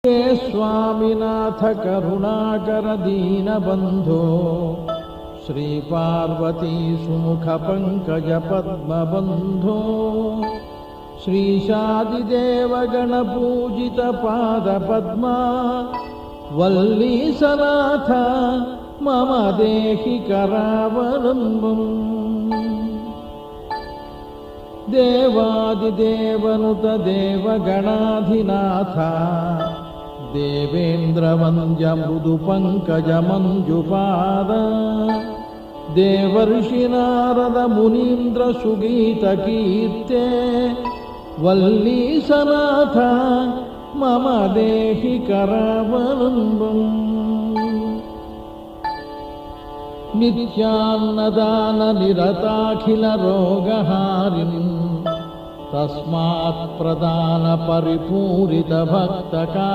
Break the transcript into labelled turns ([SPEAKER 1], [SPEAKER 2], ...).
[SPEAKER 1] हे स्वामिनाथ करुणाकर दीनबन्धो श्रीपार्वती सुमुख पंकज पद्मबन्धो श्रीशादिदेव गणपूजित पादपद्मा वल्लीसनाथ मम देहि करावलम्बम् देवादिदेवनुत देवगणाधिनाथ देवेन्द्रवन्द्य मृदु पंकज मंजुपाद देवर्षि नारद मुनीन्द्र सुगीत कीर्ते वल्लीसनाथ मम देहि करावलम्बम् नित्यान्नदान निरताखिल रोगहारिन् तस्मात् प्रदान परिपूरित भक्तका